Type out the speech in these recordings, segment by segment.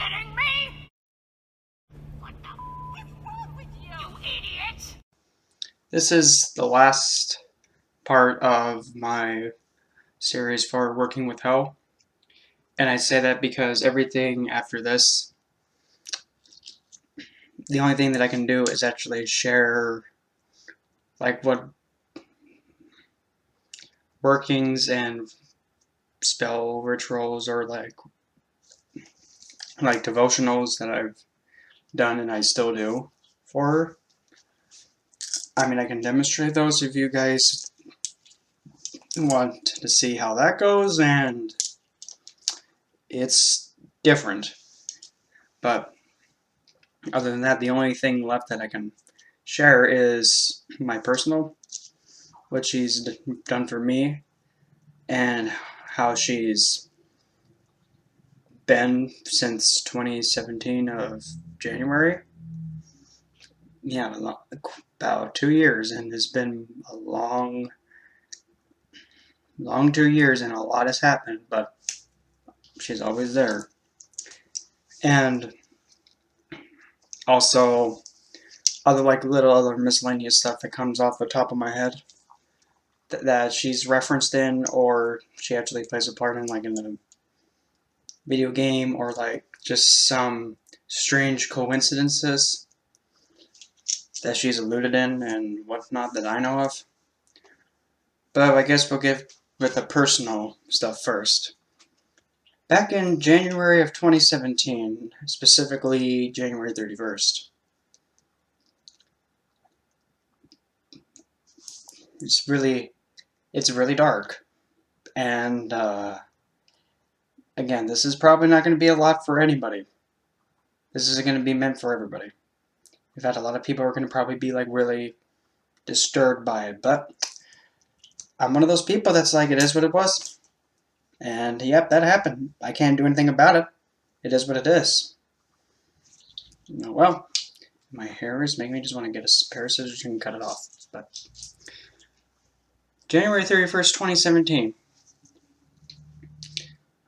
kidding me? What the f is wrong with you? You idiot! This is the last part of my series for working with hell. And I say that because everything after this, the only thing that I can do is actually share like what workings and spell rituals or like devotionals that I've done and I still do for her. I mean, I can demonstrate those if you guys want to see how that goes, and it's different. But other than that, the only thing left that I can share is my personal, what she's done for me, and how she's been since 2017 of January. Yeah, about 2 years, and it's been a long 2 years, and a lot has happened, but she's always there. And also other other miscellaneous stuff that comes off the top of my head that she's referenced in, or she actually plays a part in, like in the video game, or like just some strange coincidences that she's alluded in and whatnot that I know of. But I guess we'll get with the personal stuff first. Back in January of 2017, specifically January 31st, it's really dark. And again, this is probably not going to be a lot for anybody. This isn't going to be meant for everybody. In fact, a lot of people are going to probably be like really disturbed by it. But I'm one of those people that's like, it is what it was. And yep, that happened. I can't do anything about it. It is what it is. Oh, well, my hair is making me just want to get a pair of scissors and cut it off. But January 31st, 2017.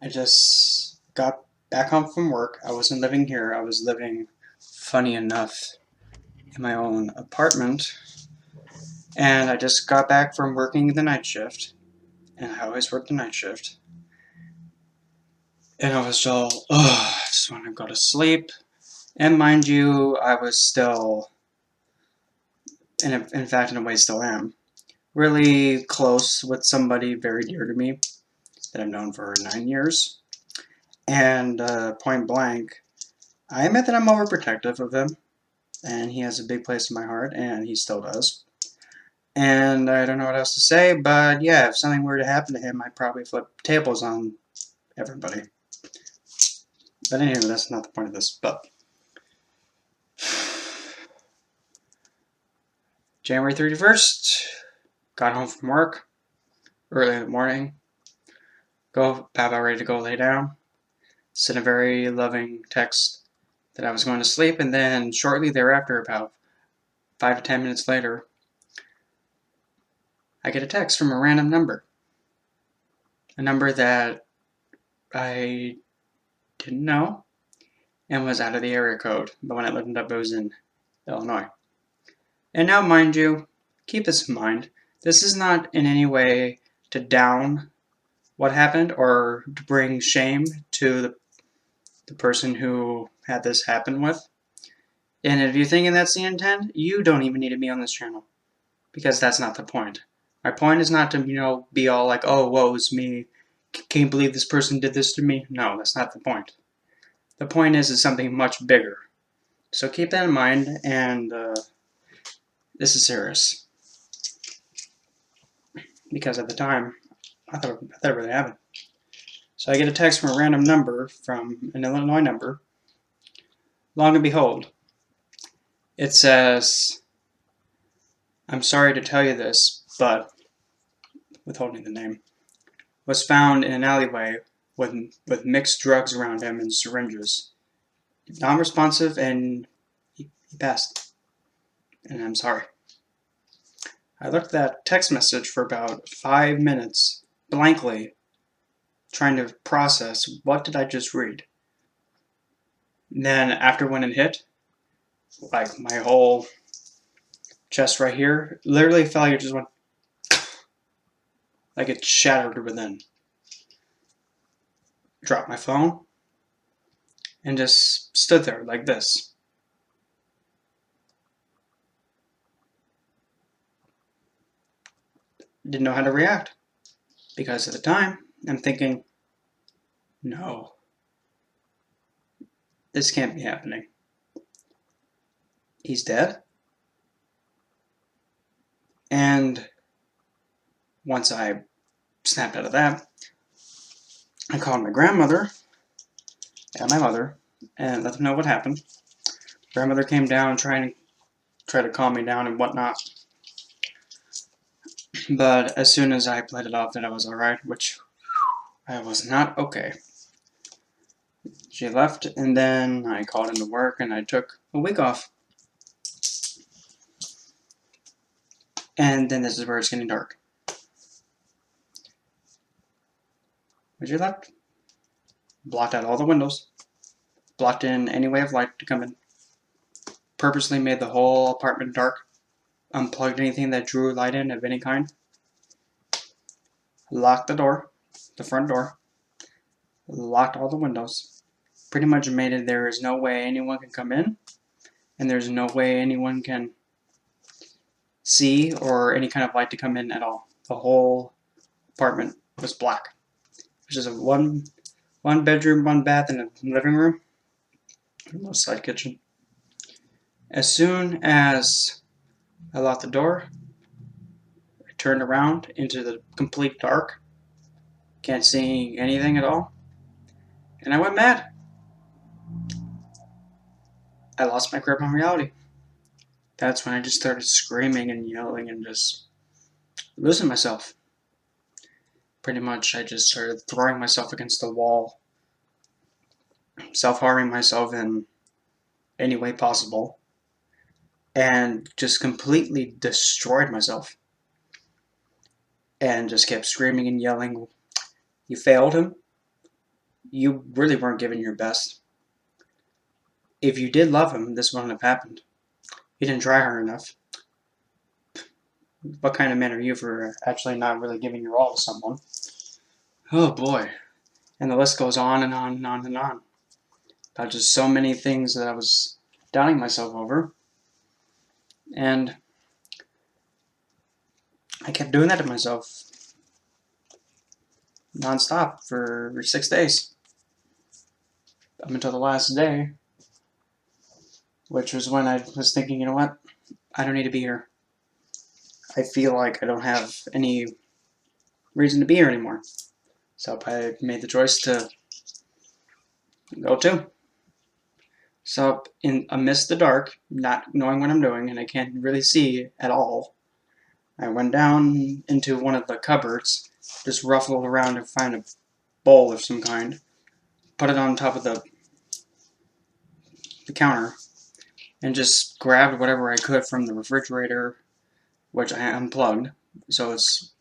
I just got back home from work. I wasn't living here. I was living, funny enough, in my own apartment. And I just got back from working the night shift. And I always work the night shift. And I was all, I just want to go to sleep. And mind you, I was still, in fact, in a way still am, really close with somebody very dear to me that I've known for 9 years. And point blank, I admit that I'm overprotective of him. And he has a big place in my heart, and he still does. And I don't know what else to say, but yeah, if something were to happen to him, I'd probably flip tables on everybody. But anyway, that's not the point of this. But January 31st, got home from work early in the morning, about ready to go lay down, sent a very loving text that I was going to sleep, and then shortly thereafter, about 5 to 10 minutes later, I get a text from a random number. A number that I didn't know and was out of the area code, but when I looked it up, it was in Illinois. And now, mind you, keep this in mind, this is not in any way to down what happened or to bring shame to the person who had this happen with. And if you're thinking that's the intent, you don't even need to be on this channel, because that's not the point. My point is not to, be all like, oh, woe is me, can't believe this person did this to me. No, that's not the point. The point is something much bigger. So keep that in mind, and this is serious. Because at the time, I thought it really happened. So I get a text from a random number, from an Illinois number. Long and behold, it says, I'm sorry to tell you this, but, withholding the name, was found in an alleyway with mixed drugs around him and syringes. Non-responsive, and he passed. And I'm sorry. I looked at that text message for about 5 minutes, blankly, trying to process, what did I just read? And then after when it hit, like my whole chest right here literally felt like it just went, like it shattered within. Dropped my phone and just stood there like this. Didn't know how to react because at the time I'm thinking, no, this can't be happening. He's dead. And once I snapped out of that, I called my grandmother and my mother and let them know what happened. Grandmother came down trying to calm me down and whatnot. But as soon as I played it off that I was alright, which I was not okay, she left, and then I called into work and I took a week off. And then this is where it's getting dark. When she left, blocked out all the windows, blocked in any way of light to come in, purposely made the whole apartment dark, unplugged anything that drew light in of any kind, locked the door, the front door, locked all the windows, pretty much made it there is no way anyone can come in, and there's no way anyone can see or any kind of light to come in at all. The whole apartment was black, which is a one bedroom, one bath, and a living room, no side kitchen. As soon as I locked the door, I turned around into the complete dark, can't see anything at all, and I went mad. I lost my grip on reality. That's when I just started screaming and yelling and just losing myself. Pretty much, I just started throwing myself against the wall, self-harming myself in any way possible, and just completely destroyed myself. And just kept screaming and yelling, "You failed him. You really weren't giving your best. If you did love him, this wouldn't have happened. You didn't try hard enough. What kind of man are you for actually not really giving your all to someone?" Oh boy. And the list goes on and on and on and on. About just so many things that I was doubting myself over. And I kept doing that to myself nonstop for 6 days. Up until the last day, which was when I was thinking, you know what? I don't need to be here. I feel like I don't have any reason to be here anymore. So I made the choice to go too. So amidst the dark, not knowing what I'm doing, and I can't really see at all, I went down into one of the cupboards, just ruffled around to find a bowl of some kind, put it on top of the counter, and just grabbed whatever I could from the refrigerator, which I unplugged, so it's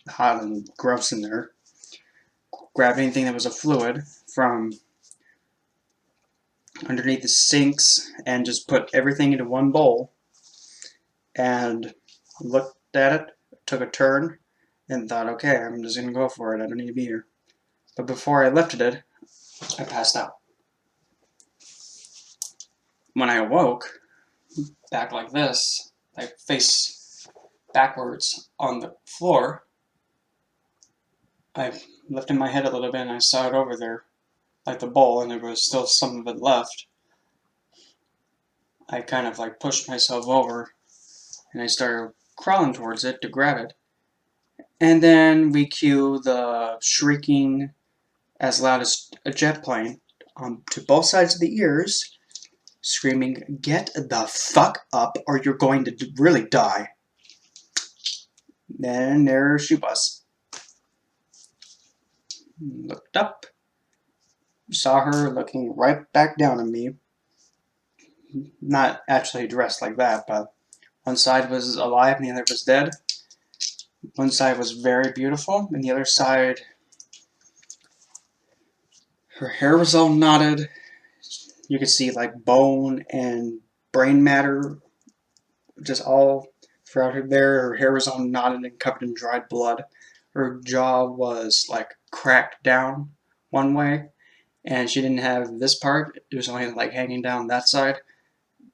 hot and gross in there. Grabbed anything that was a fluid from underneath the sinks and just put everything into one bowl and looked at it, took a turn, and thought, okay, I'm just going to go for it. I don't need to be here. But before I lifted it, I passed out. When I awoke, back like this, like face backwards on the floor, I lifted my head a little bit and I saw it over there, like the bowl, and there was still some of it left. I kind of like pushed myself over and I started crawling towards it to grab it. And then we cue the shrieking as loud as a jet plane to both sides of the ears, screaming, "Get the fuck up or you're going to really die." Then there she was. Looked up, saw her looking right back down at me. Not actually dressed like that, but one side was alive and the other was dead. One side was very beautiful, and the other side, her hair was all knotted. you could see like bone and brain matter just all throughout her there. Her hair was all knotted and covered in dried blood. Her jaw was like cracked down one way, and she didn't have this part. It was only like hanging down that side.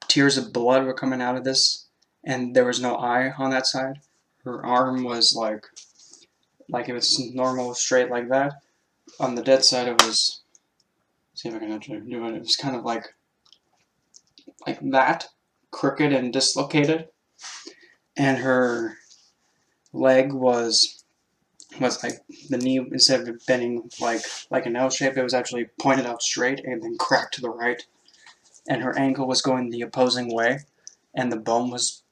Tears of blood were coming out of this, and there was no eye on that side. Her arm was like it was normal, straight like that. On the dead side, it was. See if I can actually do it. It was kind of like that, crooked and dislocated, and her leg was like the knee, instead of bending like an L shape, it was actually pointed out straight and then cracked to the right. And her ankle was going the opposing way, and the bone was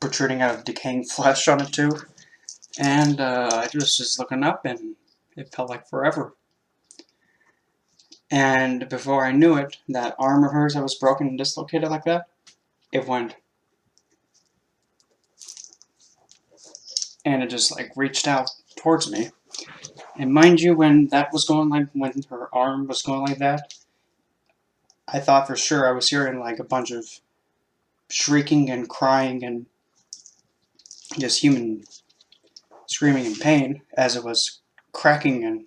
protruding out of decaying flesh on it too. And I was just looking up, and it felt like forever. And before I knew it, that arm of hers that was broken and dislocated like that, it went, and it just like reached out towards me. And mind you, when that was going like, when her arm was going like that, I thought for sure I was hearing like a bunch of shrieking and crying and just human screaming in pain as it was cracking and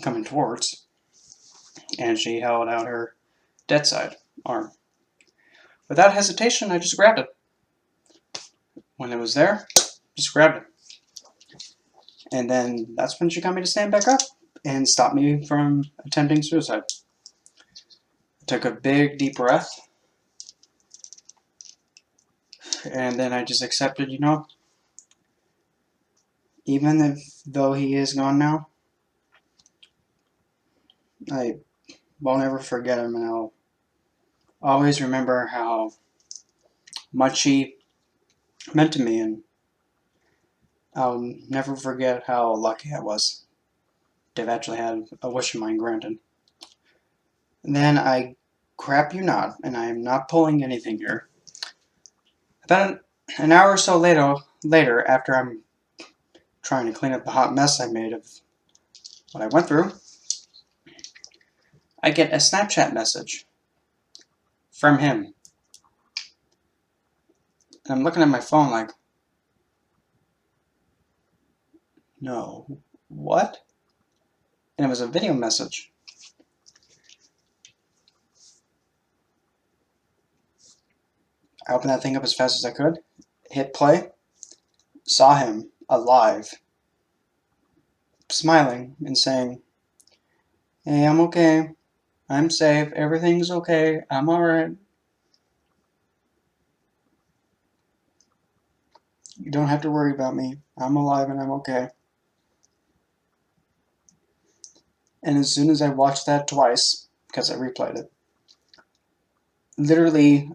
coming towards. And she held out her dead side arm. Without hesitation, I just grabbed it. When it was there, just grabbed it. And then that's when she got me to stand back up and stop me from attempting suicide. I took a big, deep breath. And then I just accepted, you know, even though he is gone now, I won't ever forget him, and I'll always remember how much he meant to me, and I'll never forget how lucky I was to have actually had a wish of mine granted. And then I crap you not, and I am not pulling anything here. About an hour or so later, after I'm trying to clean up the hot mess I made of what I went through, I get a Snapchat message from him. And I'm looking at my phone like, no, what? And it was a video message. I opened that thing up as fast as I could, hit play, saw him alive, smiling and saying, "Hey, I'm okay. I'm safe. Everything's okay. I'm alright. You don't have to worry about me. I'm alive and I'm okay." And as soon as I watched that twice, because I replayed it, literally,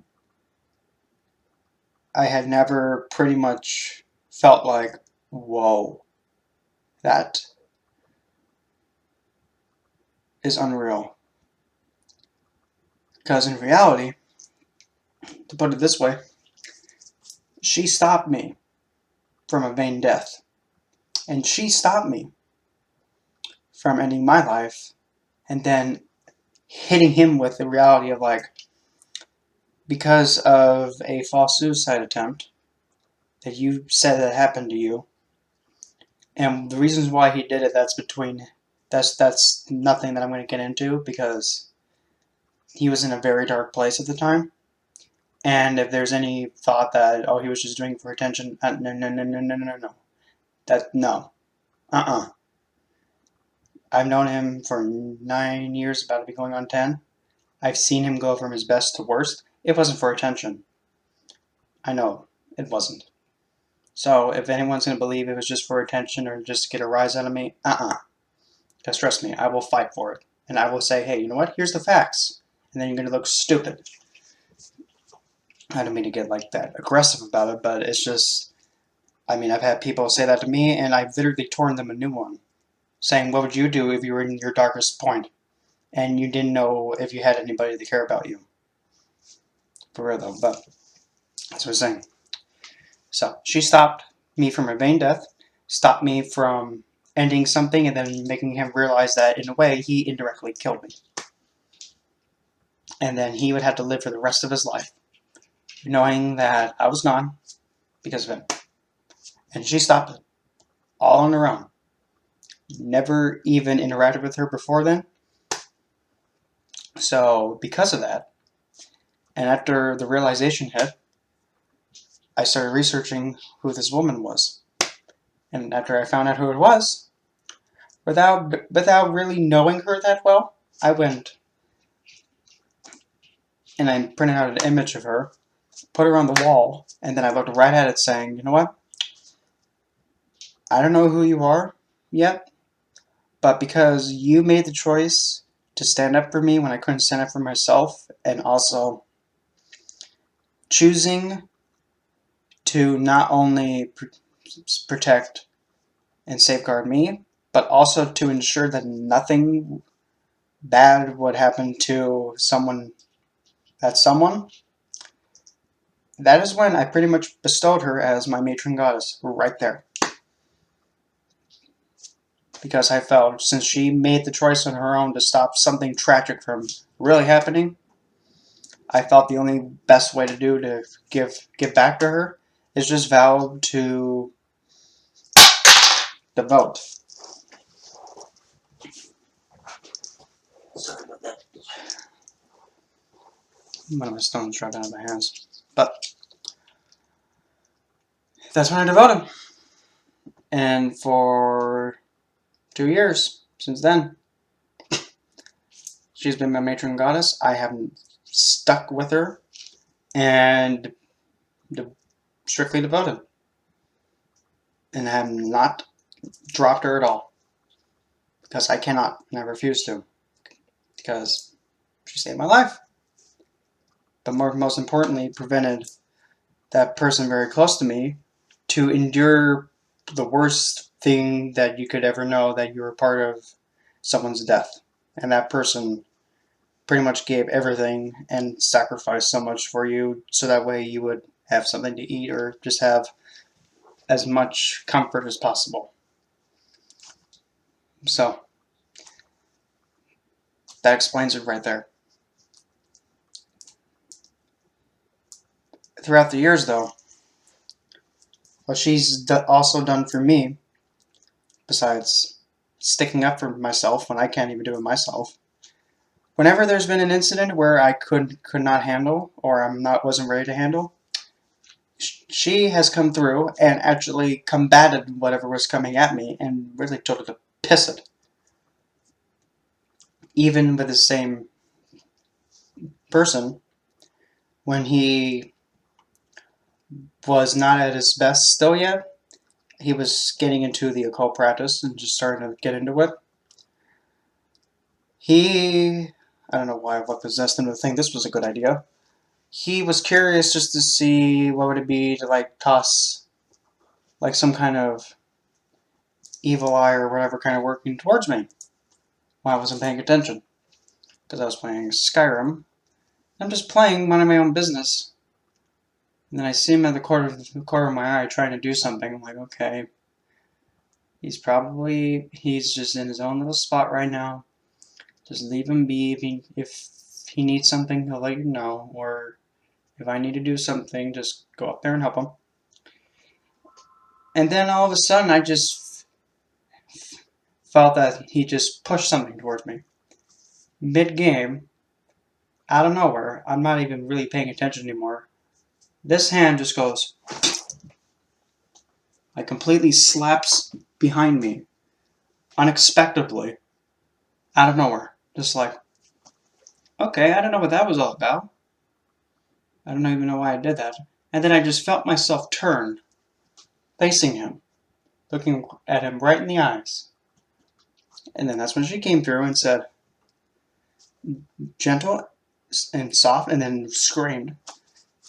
I had never pretty much felt like, whoa, that is unreal. Because in reality, to put it this way, she stopped me from a vain death. And she stopped me from ending my life and then hitting him with the reality of like, because of a false suicide attempt that you said that happened to you, and the reasons why he did it, that's nothing that I'm going to get into, because he was in a very dark place at the time. And if there's any thought that, oh, he was just doing it for attention, no. No. I've known him for 9 years, about to be going on 10. I've seen him go from his best to worst. It wasn't for attention. I know, it wasn't. So if anyone's going to believe it was just for attention or just to get a rise out of me, because trust me, I will fight for it. And I will say, hey, you know what? Here's the facts. And then you're going to look stupid. I don't mean to get like that aggressive about it, but it's just, I mean, I've had people say that to me, and I've literally torn them a new one, saying, what would you do if you were in your darkest point and you didn't know if you had anybody to care about you? For real though, but that's what I'm saying. So she stopped me from a vain death, stopped me from ending something, and then making him realize that in a way he indirectly killed me. and then he would have to live for the rest of his life, knowing that I was gone because of him. And she stopped it, all on her own. Never even interacted with her before then. So, because of that, and after the realization hit, I started researching who this woman was. And after I found out who it was, without really knowing her that well, I went and I printed out an image of her, put her on the wall, and then I looked right at it saying, you know what? I don't know who you are yet, but because you made the choice to stand up for me when I couldn't stand up for myself, and also choosing to not only protect and safeguard me, but also to ensure that nothing bad would happen to someone, that is when I pretty much bestowed her as my matron goddess, right there. Because I felt, since she made the choice on her own to stop something tragic from really happening, I felt the only best way to do to give back to her is just vow to devote. Sorry about that. One of my stones dropped out of my hands. But that's when I devoted. And for 2 years since then, she's been my matron goddess. I haven't stuck with her and strictly devoted. And I have not dropped her at all. Because I cannot, and I refuse to. Because she saved my life. But most importantly, prevented that person very close to me to endure the worst thing that you could ever know, that you were part of someone's death. And that person pretty much gave everything and sacrificed so much for you so that way you would have something to eat or just have as much comfort as possible. So, that explains it right there. Throughout the years, though, what she's also done for me, besides sticking up for myself when I can't even do it myself, whenever there's been an incident where I could not handle or wasn't ready to handle, she has come through and actually combated whatever was coming at me and really told it to piss it. Even with the same person, when he was not at his best still yet, he was getting into the occult practice and just starting to get into it. I don't know what possessed him to think this was a good idea. He was curious just to see what would it be to toss some kind of evil eye or whatever kind of working towards me while I wasn't paying attention. Because I was playing Skyrim. I'm just playing, minding my own business. And then I see him at the corner of my eye trying to do something. I'm like, okay. He's just in his own little spot right now. Just leave him be. If he needs something, he'll let you know. Or if I need to do something, just go up there and help him. And then all of a sudden, I just felt that he just pushed something towards me. Mid-game, out of nowhere, I'm not even really paying attention anymore. This hand just goes, completely slaps behind me, unexpectedly, out of nowhere. Just okay, I don't know what that was all about. I don't even know why I did that. And then I just felt myself turn, facing him, looking at him right in the eyes. And then that's when she came through and said, gentle and soft, and then screamed,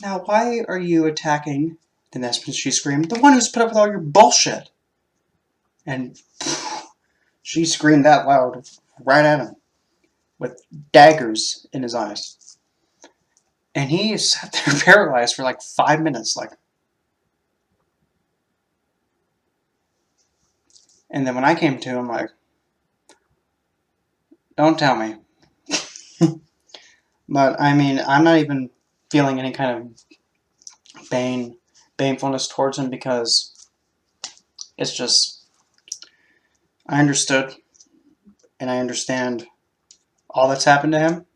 "Now why are you attacking?" Then that's when she screamed, "The one who's put up with all your bullshit!" And she screamed that loud right at him, with daggers in his eyes. And he sat there paralyzed for 5 minutes, And then when I came to him, don't tell me. But I mean, I'm not even feeling any kind of banefulness towards him because it's just, I understood and I understand all that's happened to him,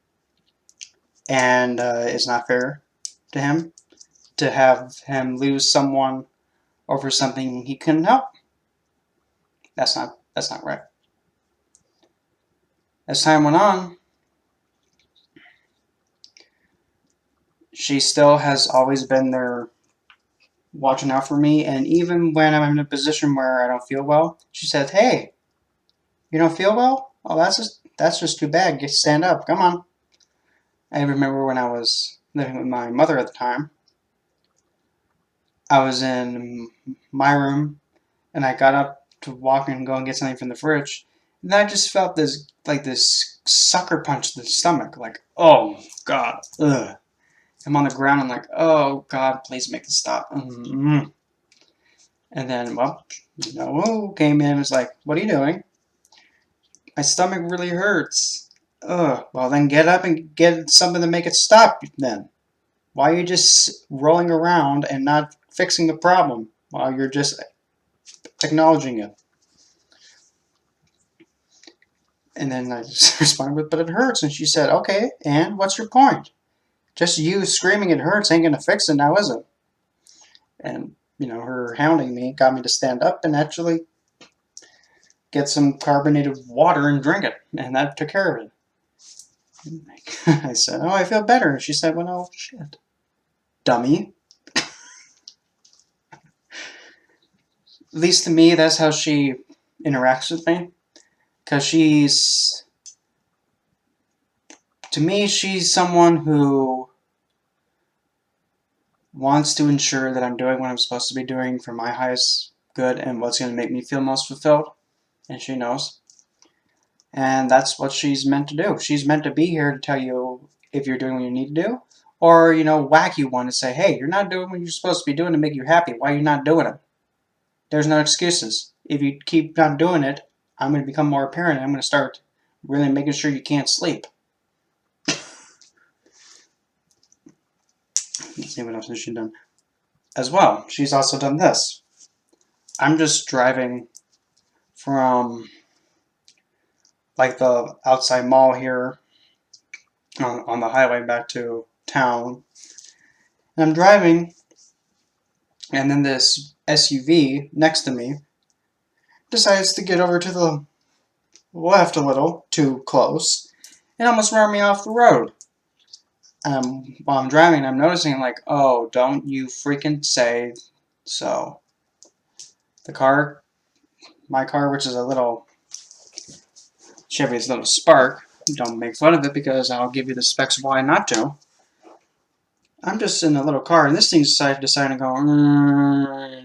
and it's not fair to him to have him lose someone over something he couldn't help. That's not right. As time went on, she still has always been there watching out for me, and even when I'm in a position where I don't feel well, she says, "Hey, you don't feel well? Oh, that's just too bad. Get stand up. Come on." I remember when I was living with my mother at the time, I was in my room and I got up to walk and go and get something from the fridge, and I just felt this sucker punch to the stomach, like, oh god, ugh. I'm on the ground. I'm like, oh god, please make this stop. Mm-hmm. And then, well, came in and was like, what are you doing? My stomach really hurts. Ugh. Well, then get up and get something to make it stop. Then why are you just rolling around and not fixing the problem while you're just acknowledging it? And then I just responded with, but it hurts. And she said, okay, and what's your point? Just you screaming it hurts ain't going to fix it now, is it? And, her hounding me got me to stand up and actually get some carbonated water and drink it. And that took care of it. I said, oh, I feel better. And she said, well, no, shit. Dummy. At least to me, that's how she interacts with me. Because to me, she's someone who wants to ensure that I'm doing what I'm supposed to be doing for my highest good and what's going to make me feel most fulfilled. And she knows. And that's what she's meant to do. She's meant to be here to tell you if you're doing what you need to do, or, whack you one and say, hey, you're not doing what you're supposed to be doing to make you happy. Why are you not doing it? There's no excuses. If you keep not doing it, I'm going to become more apparent, and I'm going to start really making sure you can't sleep. Let's see what else has she done. As well, she's also done this. I'm just driving from like the outside mall here on the highway back to town. And I'm driving, and then this SUV next to me decides to get over to the left a little, too close, and almost run me off the road. While I'm driving, I'm noticing, like, oh, don't you freaking say so. My car, which is a little Chevy's little Spark, don't make fun of it because I'll give you the specs why not to. I'm just in a little car, and this thing decided to go,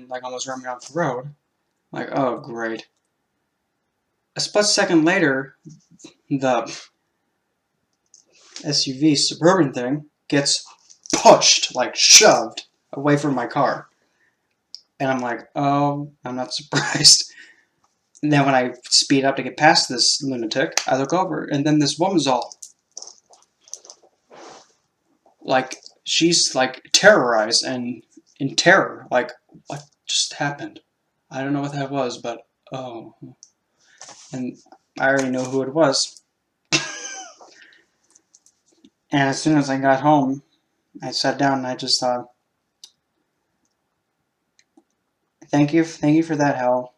like almost run me off the road. Like, oh, great. A split second later, the SUV Suburban thing gets pushed, like shoved, away from my car. And I'm like, oh, I'm not surprised. And then when I speed up to get past this lunatic, I look over, and then this woman's all like, she's like terrorized and in terror. Like, what just happened? I don't know what that was, but oh. And I already know who it was. And as soon as I got home, I sat down and I just thought, thank you for that, Hal.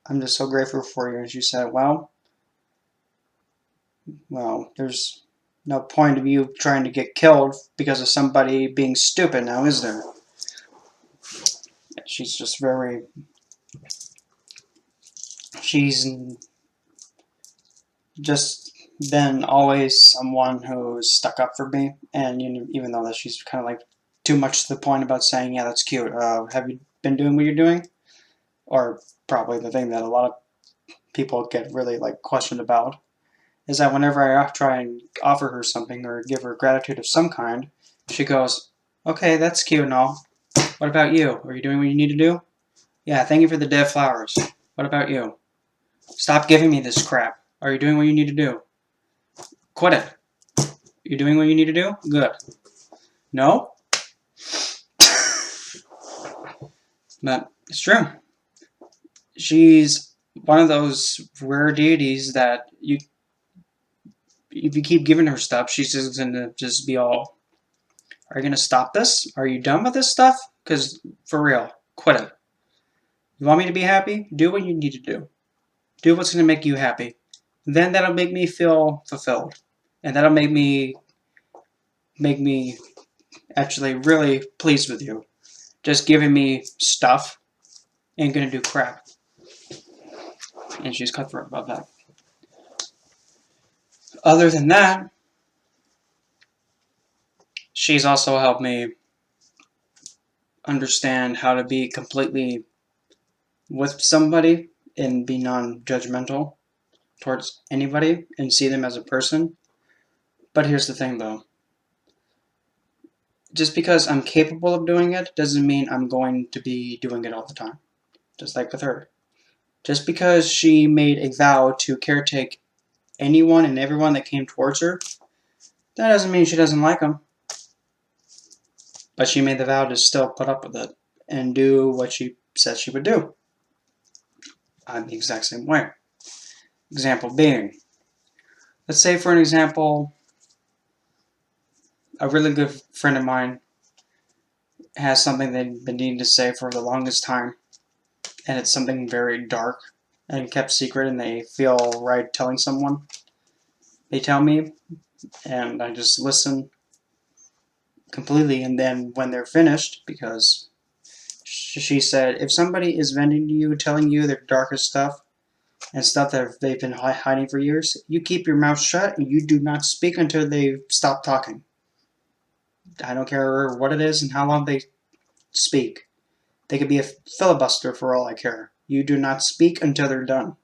I'm just so grateful for you. And she said, well, there's no point of you trying to get killed because of somebody being stupid now, is there? She's just she's just been always someone who's stuck up for me. And even though that she's kind of like too much to the point about saying, yeah, that's cute. Have you been doing what you're doing? Or probably the thing that a lot of people get really like questioned about is that whenever I try and offer her something or give her gratitude of some kind, she goes, okay, that's cute and all. What about you? Are you doing what you need to do? Yeah, thank you for the dead flowers. What about you? Stop giving me this crap. Are you doing what you need to do? Quit it. You doing what you need to do? Good. No? But it's true. She's one of those rare deities that if you keep giving her stuff, she's just gonna just be all, are you gonna stop this? Are you done with this stuff? Because for real, quit it. You want me to be happy? Do what you need to do. Do what's gonna make you happy. Then that'll make me feel fulfilled. And that'll make me actually really pleased with you. Just giving me stuff ain't gonna do crap. And she's cutthroat about that. Other than that, she's also helped me understand how to be completely with somebody and be non-judgmental towards anybody and see them as a person. But here's the thing though. Just because I'm capable of doing it doesn't mean I'm going to be doing it all the time. Just like with her. Just because she made a vow to caretake anyone and everyone that came towards her, that doesn't mean she doesn't like them. But she made the vow to still put up with it and do what she said she would do. I'm the exact same way. Example being, let's say for an example, a really good friend of mine has something they've been needing to say for the longest time, and it's something very dark and kept secret, and they feel right telling someone. They tell me, and I just listen completely, and then when they're finished, because she said, if somebody is venting to you, telling you their darkest stuff, and stuff that they've been hiding for years, you keep your mouth shut and you do not speak until they stop talking. I don't care what it is and how long they speak. They could be a filibuster for all I care. You do not speak until they're done.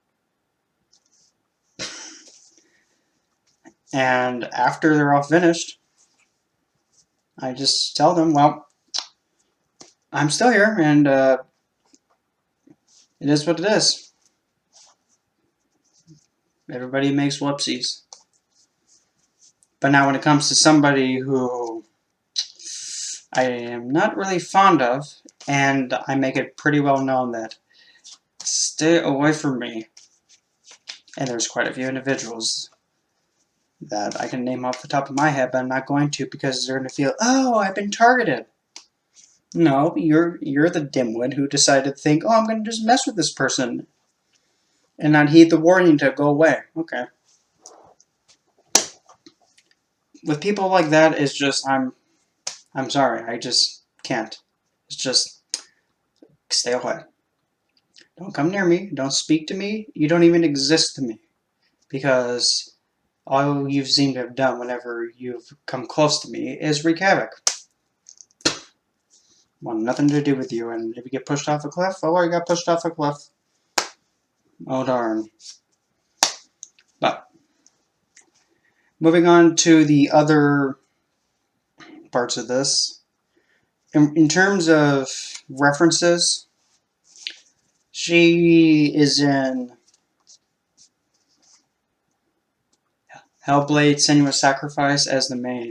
And after they're all finished, I just tell them, well, I'm still here, and it is what it is. Everybody makes whoopsies. But now when it comes to somebody who I am not really fond of, and I make it pretty well known that stay away from me, and there's quite a few individuals that I can name off the top of my head, but I'm not going to because they're going to feel, oh, I've been targeted. No, you're the dimwit who decided to think, oh, I'm going to just mess with this person and not heed the warning to go away. Okay. With people like that, it's just, I'm sorry, I just can't. It's just, stay away. Don't come near me. Don't speak to me. You don't even exist to me. Because all you've seemed to have done whenever you've come close to me is wreak havoc. Want nothing to do with you, and if you get pushed off a cliff, oh, I got pushed off a cliff. Oh, darn. But, moving on to the other parts of this. In terms of references, she is in Hellblade Senua's Sacrifice as the main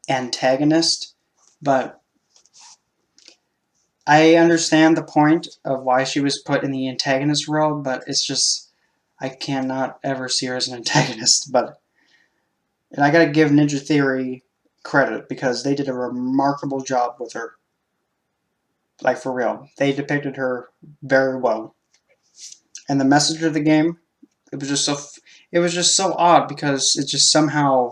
antagonist, but I understand the point of why she was put in the antagonist role, but it's just, I cannot ever see her as an antagonist. And I gotta give Ninja Theory credit, because they did a remarkable job with her. Like, for real. They depicted her very well. And the message of the game, it was just so odd, because it just somehow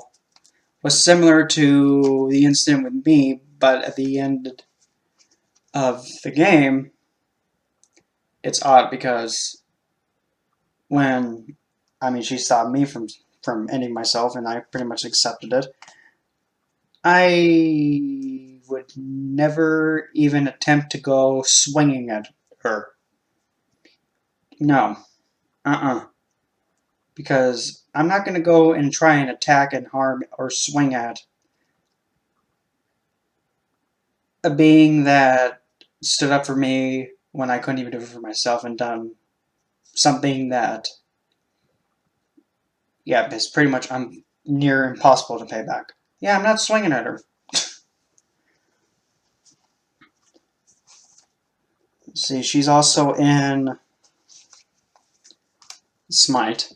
was similar to the incident with me, but at the end of the game, it's odd because when, she stopped me from ending myself, and I pretty much accepted it. I would never even attempt to go swinging at her. No. Because I'm not going to go and try and attack and harm or swing at a being that stood up for me when I couldn't even do it for myself, and done something that, yeah, it's pretty much near impossible to pay back. Yeah, I'm not swinging at her. See, she's also in Smite.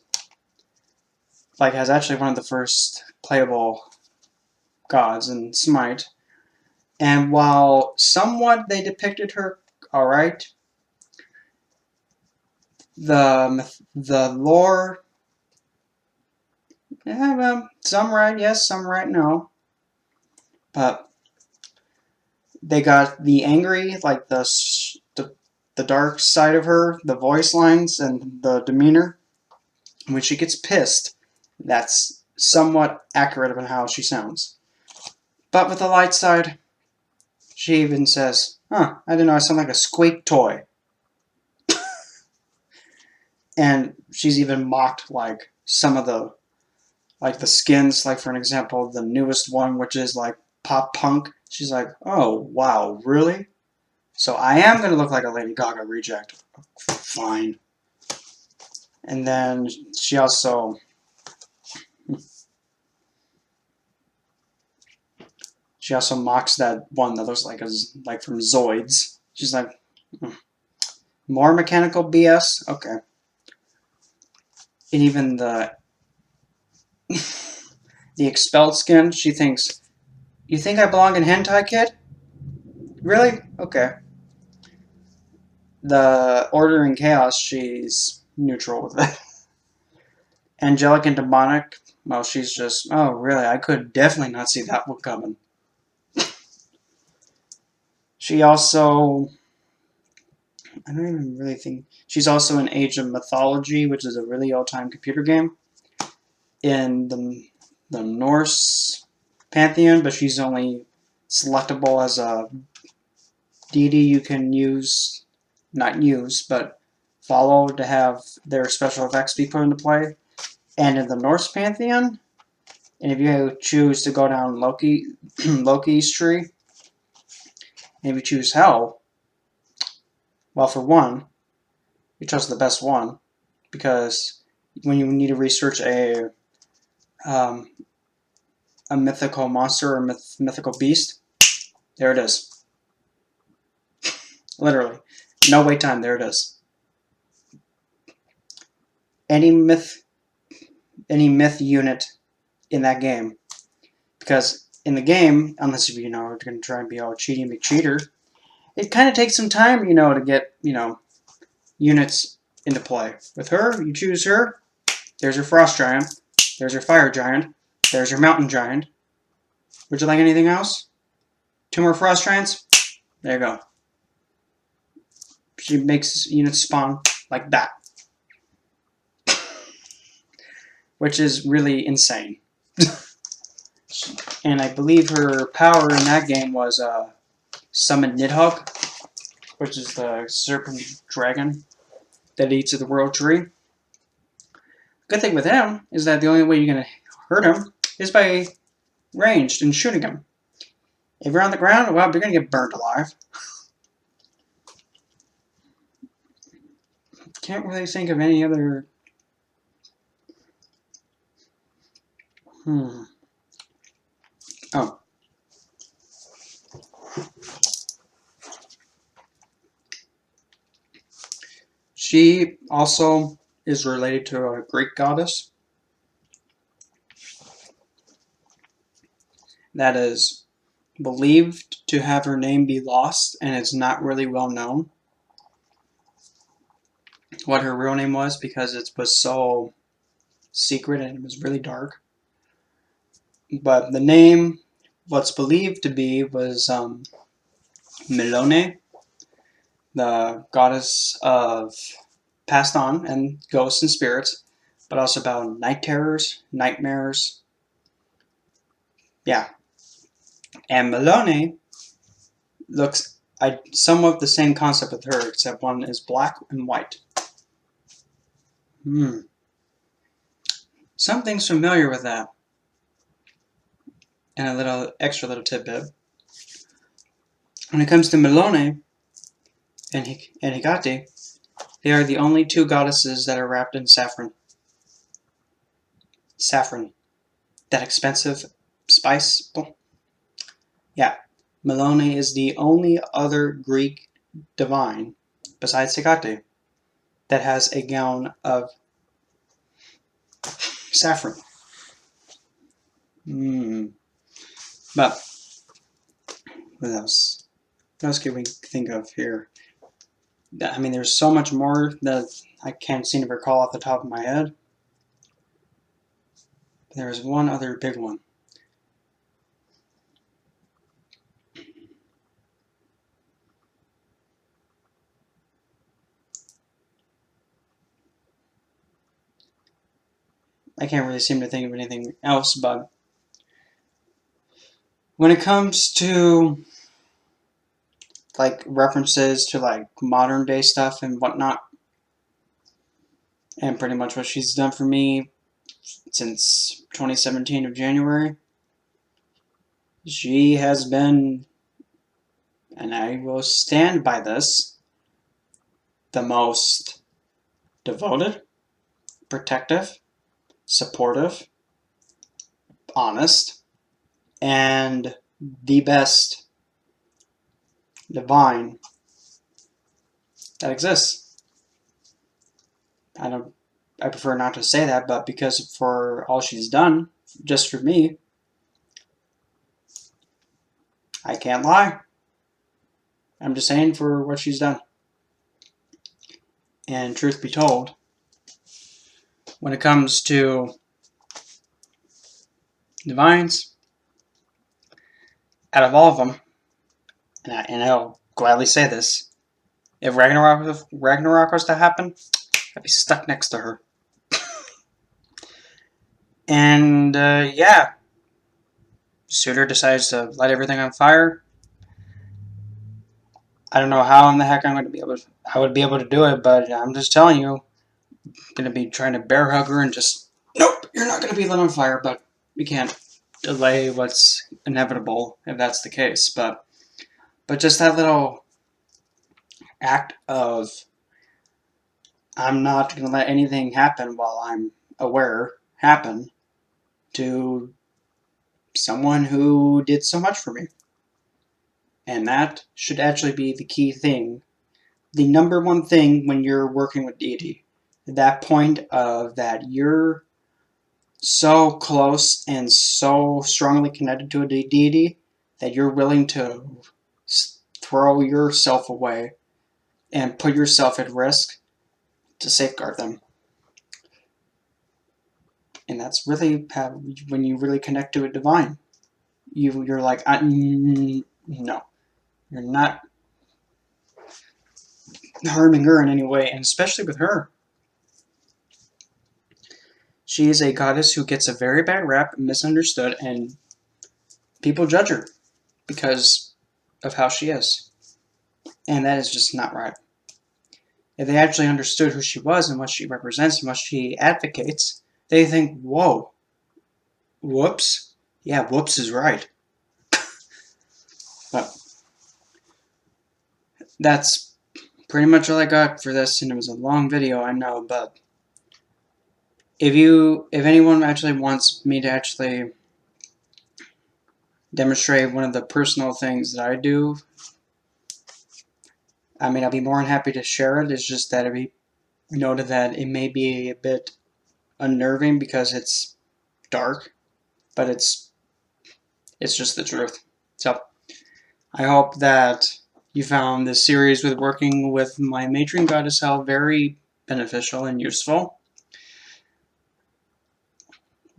Like, has actually one of the first playable gods in Smite. And while somewhat they depicted her alright, the lore, yeah, well, some right yes, some right no. But they got the angry, like the dark side of her, the voice lines and the demeanor. When she gets pissed, that's somewhat accurate of how she sounds. But with the light side, she even says, "Huh, I didn't know I sound like a squeak toy." And she's even mocked like some of the like the skins, like for an example, the newest one, which is like pop punk. She's like, "Oh wow, really?" So I am gonna look like a Lady Gaga reject. Fine. And then she also mocks that one that looks like from Zoids. She's like, more mechanical BS. Okay. And even the the expelled skin, she thinks, "You think I belong in hentai, kid? Really? Okay." The order and chaos, she's neutral with it. Angelic and demonic, well, she's just, oh, really? I could definitely not see that one coming. She also, I don't even really think, she's also in Age of Mythology, which is a really old-time computer game in the Norse pantheon, but she's only selectable as a deity you can use, not use, but follow to have their special effects be put into play. And in the Norse pantheon, and if you choose to go down Loki's tree, and if you choose Hell, well, for one, you chose the best one, because when you need to research um, a mythical monster or mythical beast, there it is. Literally. No wait time, there it is. Any myth unit in that game. Because in the game, unless you are going to try and be all cheaty McCheater, it kind of takes some time, to get, units into play. With her, you choose her, there's your Frost Giant, there's your Fire Giant, there's your Mountain Giant. Would you like anything else? 2 more Frost Giants? There you go. She makes units spawn like that. Which is really insane. And I believe her power in that game was Summon Nidhogg, which is the serpent dragon that eats the world tree. Good thing with him is that the only way you're going to hurt him is by ranged and shooting him. If you're on the ground, well, you're going to get burned alive. Can't really think of any other... Oh. She also is related to a Greek goddess that is believed to have her name be lost, and it's not really well known what her real name was because it was so secret and it was really dark. But the name, what's believed to be, was Melone, the goddess of passed on and ghosts and spirits, but also about night terrors, nightmares. Yeah. And Melone looks somewhat the same concept with her, except one is black and white. Something's familiar with that. And a little tidbit. When it comes to Melone and Hecate, they are the only 2 goddesses that are wrapped in saffron. Saffron. that expensive spice. Yeah, Melone is the only other Greek divine, besides Hecate, that has a gown of saffron. But what else? What else can we think of here? I mean, there's so much more that I can't seem to recall off the top of my head. There's one other big one. I can't really seem to think of anything else, but when it comes to like references to like modern day stuff and whatnot, and pretty much what she's done for me since 2017 of January, she has been, and I will stand by this, the most devoted, protective, supportive, honest, and the best divine that exists. I prefer not to say that, but because for all she's done, just for me, I can't lie. I'm just saying for what she's done. And truth be told, when it comes to divines, out of all of them, and I'll gladly say this, if Ragnarok was to happen, I'd be stuck next to her. And yeah, Suitor decides to light everything on fire. I don't know how in the heck I would be able to do it, but I'm just telling you, I'm gonna be trying to bear hug her and just, nope, you're not gonna be lit on fire, but we can't delay what's inevitable if that's the case. But just that little act of, I'm not gonna let anything happen while I'm aware happen to someone who did so much for me. And that should actually be the key thing, the number one thing when you're working with deity. That point of that you're so close and so strongly connected to a deity that you're willing to throw yourself away and put yourself at risk to safeguard them. And that's really how, when you really connect to a divine. You're like, no, you're not harming her in any way, and especially with her. She is a goddess who gets a very bad rap, misunderstood, and people judge her because of how she is. And that is just not right. If they actually understood who she was and what she represents and what she advocates, they think, whoa, whoops. Yeah, whoops is right. But that's pretty much all I got for this, and it was a long video, I know, but if anyone actually wants me to actually demonstrate one of the personal things that I do, I mean, I'll be more than happy to share it. It's just that it be noted that it may be a bit unnerving because it's dark, but it's just the truth. So I hope that you found this series with working with my matron goddess Hel very beneficial and useful.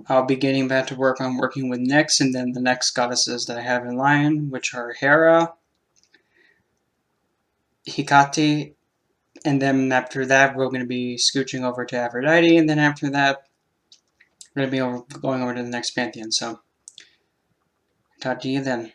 I'll be getting back to work on working with Nyx and then the next goddesses that I have in line, which are Hera, Hecate, and then after that we're going to be scooching over to Aphrodite, and then after that we're going to be going over to the next pantheon. So talk to you then.